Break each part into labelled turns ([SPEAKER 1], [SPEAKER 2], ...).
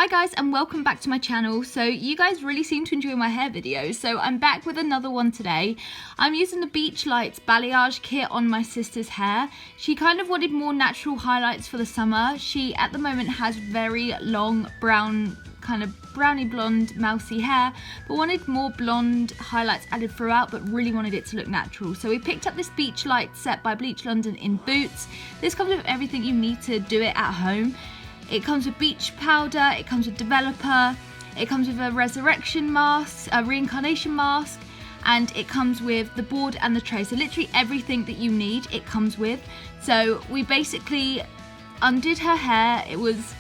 [SPEAKER 1] Hi guys, and welcome back to my channel. So you guys really seem to enjoy my hair videos, so I'm back with another one today. I'm using the Beach Lights balayage kit on my sister's hair. She kind of wanted more natural highlights for the summer. She at the moment has very long brown, kind of browny blonde mousy hair, but wanted more blonde highlights added throughout, but really wanted it to look natural. So we picked up this Beach Light set by Bleach London in Boots. This comes with everything you need to do it at home. It comes with beach powder, it comes with developer, it comes with a resurrection mask, a reincarnation mask, and it comes with the board and the tray. So literally everything that you need, it comes with. So we basically undid her hair.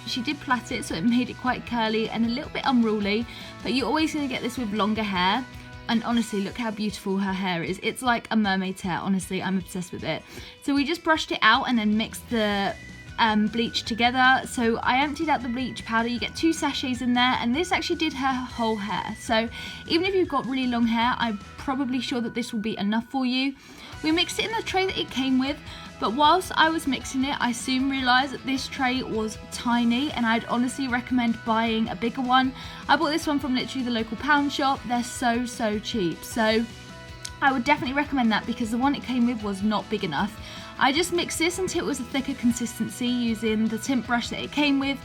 [SPEAKER 1] She did plait it, so it made it quite curly and a little bit unruly, but you're always going to get this with longer hair. And honestly, look how beautiful her hair is. It's like a mermaid's hair, honestly, I'm obsessed with it. So we just brushed it out and then mixed the bleach together. So I emptied out the bleach powder. You get 2 sachets in there, and this actually did her whole hair. So even if you've got really long hair, I'm probably sure that this will be enough for you. We mixed it in the tray that it came with, but whilst I was mixing it, I soon realised that this tray was tiny, and I'd honestly recommend buying a bigger one. I bought this one from literally the local pound shop. They're so cheap, so I would definitely recommend that because the one it came with was not big enough. I just mixed this until it was a thicker consistency using the tint brush that it came with.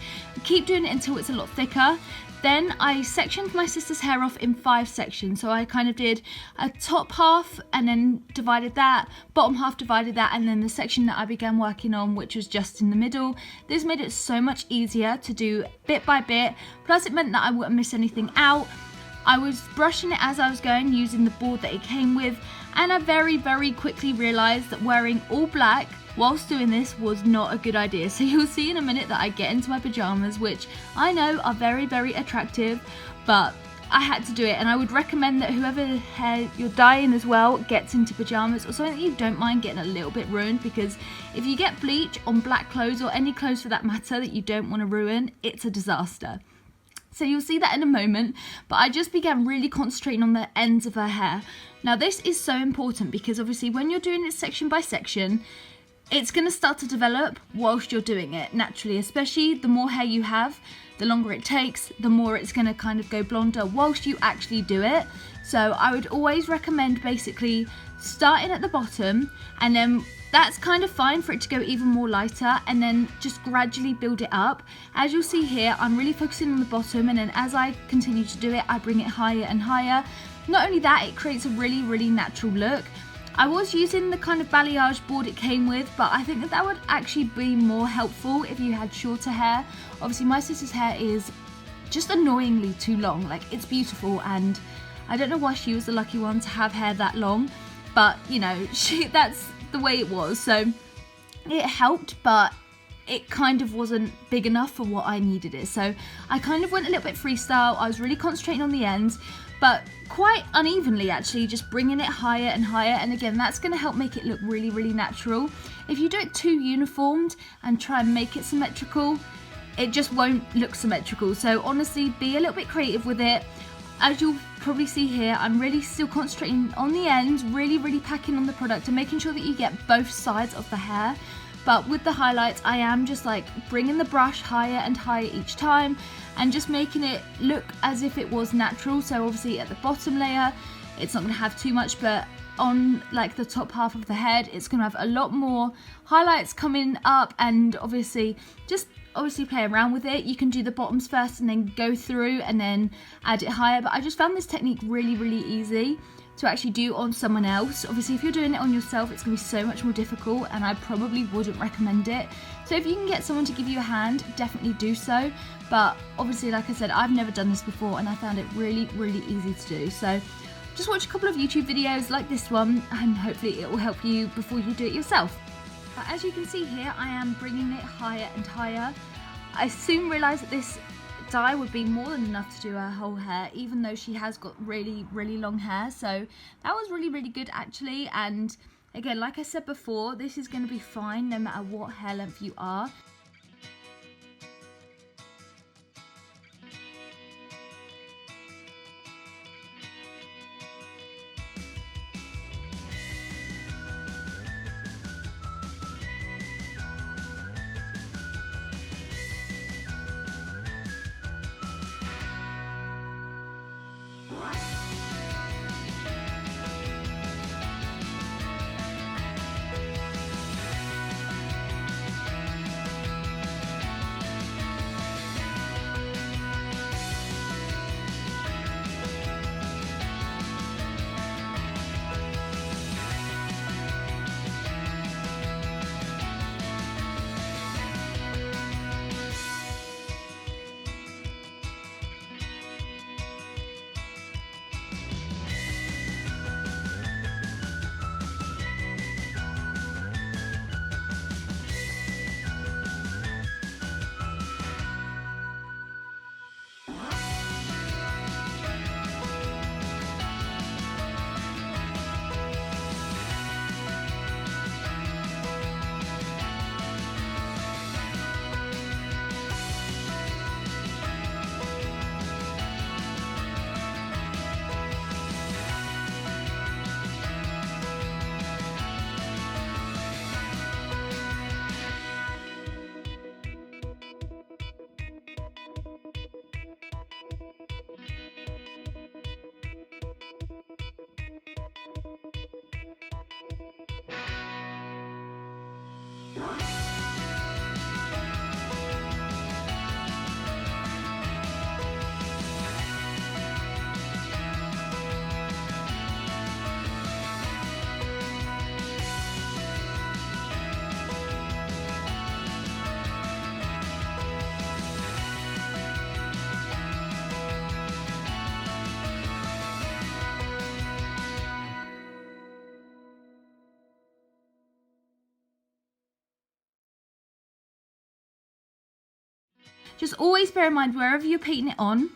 [SPEAKER 1] Keep doing it until it's a lot thicker. Then I sectioned my sister's hair off in 5 sections. So I kind of did a top half and then divided that, bottom half divided that, and then the section that I began working on, which was just in the middle. This made it so much easier to do bit by bit, plus it meant that I wouldn't miss anything out. I was brushing it as I was going using the board that it came with, and I very quickly realised that wearing all black whilst doing this was not a good idea. So you'll see in a minute that I get into my pyjamas, which I know are very attractive, but I had to do it. And I would recommend that whoever hair you're dyeing as well gets into pyjamas, or something that you don't mind getting a little bit ruined, because if you get bleach on black clothes, or any clothes for that matter that you don't want to ruin, it's a disaster. So you'll see that in a moment, but I just began really concentrating on the ends of her hair. Now this is so important because obviously when you're doing it section by section, it's going to start to develop whilst you're doing it naturally, especially the more hair you have, the longer it takes, the more it's going to kind of go blonder whilst you actually do it. So I would always recommend basically starting at the bottom, and then that's kind of fine for it to go even more lighter, and then just gradually build it up. As you'll see here, I'm really focusing on the bottom, and then as I continue to do it, I bring it higher and higher. Not only that, it creates a really natural look. I was using the kind of balayage board it came with, but I think that would actually be more helpful if you had shorter hair. Obviously my sister's hair is just annoyingly too long. Like, it's beautiful, and I don't know why she was the lucky one to have hair that long, but you know, that's the way it was. So it helped, but it kind of wasn't big enough for what I needed it. So I kind of went a little bit freestyle. I was really concentrating on the ends, but quite unevenly actually, just bringing it higher and higher. And again, that's going to help make it look really natural. If you do it too uniformed and try and make it symmetrical, it just won't look symmetrical. So honestly, be a little bit creative with it. As you'll probably see here, I'm really still concentrating on the ends, really packing on the product and making sure that you get both sides of the hair. But with the highlights, I am just like bringing the brush higher and higher each time and just making it look as if it was natural. So obviously at the bottom layer, it's not going to have too much, but on like the top half of the head, it's going to have a lot more highlights coming up, and obviously play around with it. You can do the bottoms first and then go through and then add it higher, but I just found this technique really easy to actually do on someone else. Obviously if you're doing it on yourself, it's going to be so much more difficult, and I probably wouldn't recommend it. So if you can get someone to give you a hand, definitely do so. But obviously, like I said, I've never done this before, and I found it really easy to do. So just watch a couple of YouTube videos like this one, and hopefully it will help you before you do it yourself. But as you can see here, I am bringing it higher and higher. I soon realised that this dye would be more than enough to do her whole hair, even though she has got really long hair. So that was really good actually. And again, like I said before, this is going to be fine no matter what hair length you are. Just always bear in mind, wherever you're painting it on,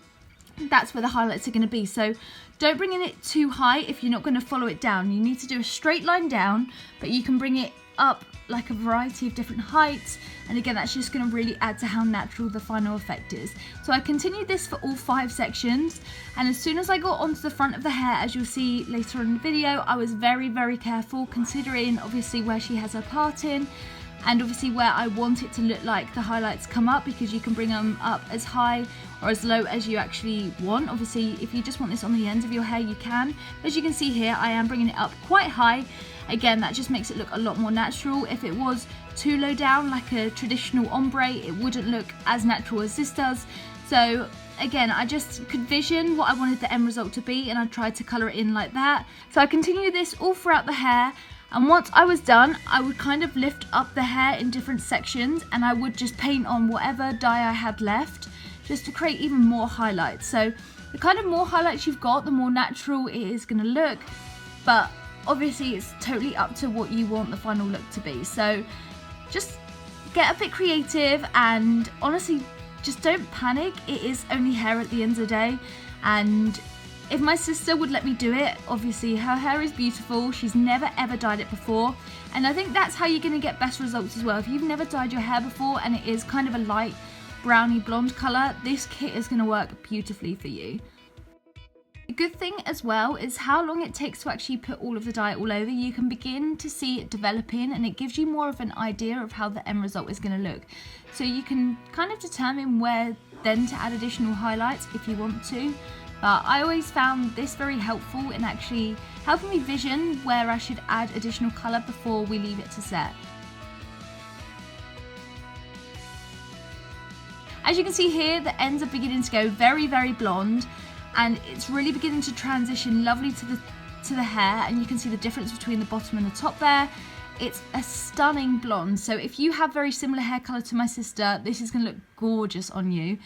[SPEAKER 1] that's where the highlights are going to be. So don't bring it too high if you're not going to follow it down. You need to do a straight line down, but you can bring it up like a variety of different heights. And again, that's just going to really add to how natural the final effect is. So I continued this for all 5 sections. And as soon as I got onto the front of the hair, as you'll see later on in the video, I was very, very careful, considering obviously where she has her parting, and obviously where I want it to look like the highlights come up, because you can bring them up as high or as low as you actually want. Obviously, if you just want this on the ends of your hair, you can. As you can see here, I am bringing it up quite high. Again, that just makes it look a lot more natural. If it was too low down, like a traditional ombre, it wouldn't look as natural as this does. So again, I just could vision what I wanted the end result to be, and I tried to colour it in like that. So I continued this all throughout the hair. And once I was done, I would kind of lift up the hair in different sections, and I would just paint on whatever dye I had left, just to create even more highlights. So the kind of more highlights you've got, the more natural it is going to look. But obviously it's totally up to what you want the final look to be. So just get a bit creative, and honestly, just don't panic. It is only hair at the end of the day. And if my sister would let me do it, obviously her hair is beautiful, she's never ever dyed it before, and I think that's how you're going to get best results as well. If you've never dyed your hair before and it is kind of a light browny blonde colour, this kit is going to work beautifully for you. The good thing as well is how long it takes to actually put all of the dye all over. You can begin to see it developing, and it gives you more of an idea of how the end result is going to look. So you can kind of determine where then to add additional highlights if you want to. But I always found this very helpful in actually helping me vision where I should add additional colour before we leave it to set. As you can see here, the ends are beginning to go very, very blonde, and it's really beginning to transition lovely to the hair, and you can see the difference between the bottom and the top there. It's a stunning blonde, so if you have very similar hair colour to my sister, this is going to look gorgeous on you.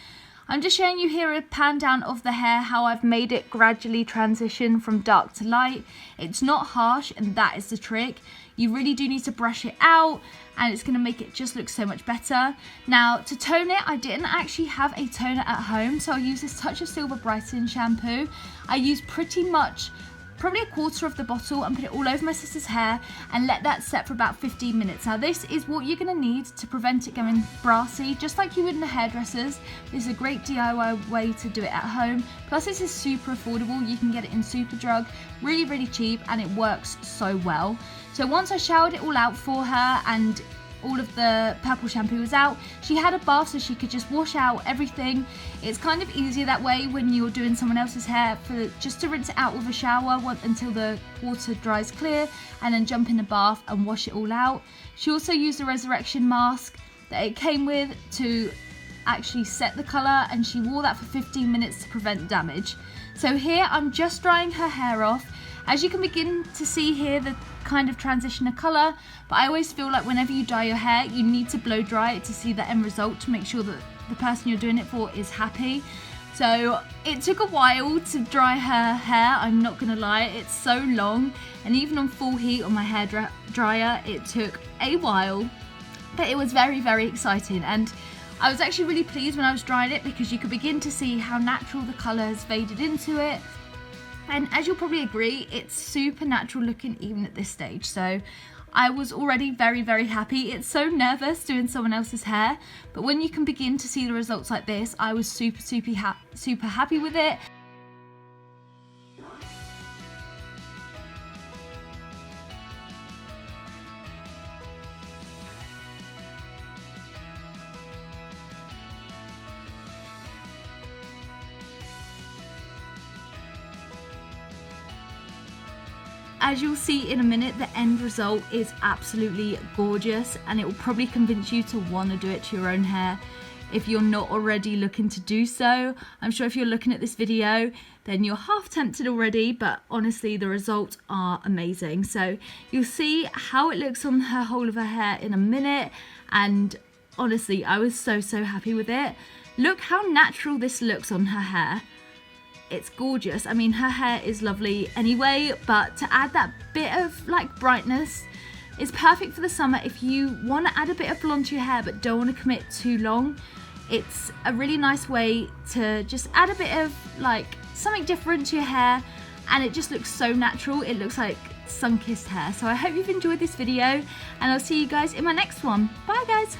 [SPEAKER 1] I'm just showing you here a pan down of the hair, how I've made it gradually transition from dark to light. It's not harsh, and that is the trick. You really do need to brush it out, and it's going to make it just look so much better. Now, to tone it, I didn't actually have a toner at home, so I use this Touch of Silver Brightening shampoo. I use pretty much probably a quarter of the bottle and put it all over my sister's hair and let that set for about 15 minutes. Now this is what you're going to need to prevent it going brassy, just like you would in the hairdressers. This is a great DIY way to do it at home. Plus this is super affordable. You can get it in Superdrug, really, really cheap, and it works so well. So once I showered it all out for her and all of the purple shampoo was out, she had a bath so she could just wash out everything. It's kind of easier that way when you're doing someone else's hair, for just to rinse it out with a shower until the water dries clear, and then jump in the bath and wash it all out. She also used a resurrection mask that it came with to actually set the colour, and she wore that for 15 minutes to prevent damage. So here I'm just drying her hair off. As you can begin to see here, the kind of transition of colour, but I always feel like whenever you dye your hair, you need to blow dry it to see the end result, to make sure that the person you're doing it for is happy. So it took a while to dry her hair, I'm not gonna lie, it's so long, and even on full heat on my hair dryer, it took a while, but it was very, very exciting. And I was actually really pleased when I was drying it, because you could begin to see how natural the colour has faded into it. And as you'll probably agree, it's super natural looking even at this stage. So I was already very, very happy. It's so nervous doing someone else's hair, but when you can begin to see the results like this, I was super happy with it. as you'll see in a minute, the end result is absolutely gorgeous, and it will probably convince you to want to do it to your own hair if you're not already looking to do so. I'm sure if you're looking at this video, then you're half tempted already, but honestly, the results are amazing. So you'll see how it looks on her whole of her hair in a minute, and honestly, I was so happy with it. Look how natural this looks on her hair. It's gorgeous. I mean, her hair is lovely anyway, but to add that bit of like brightness, it's perfect for the summer if you want to add a bit of blonde to your hair but don't want to commit too long. It's a really nice way to just add a bit of like something different to your hair, and it just looks so natural. It looks like sun-kissed hair. So I hope you've enjoyed this video, and I'll see you guys in my next one. Bye guys.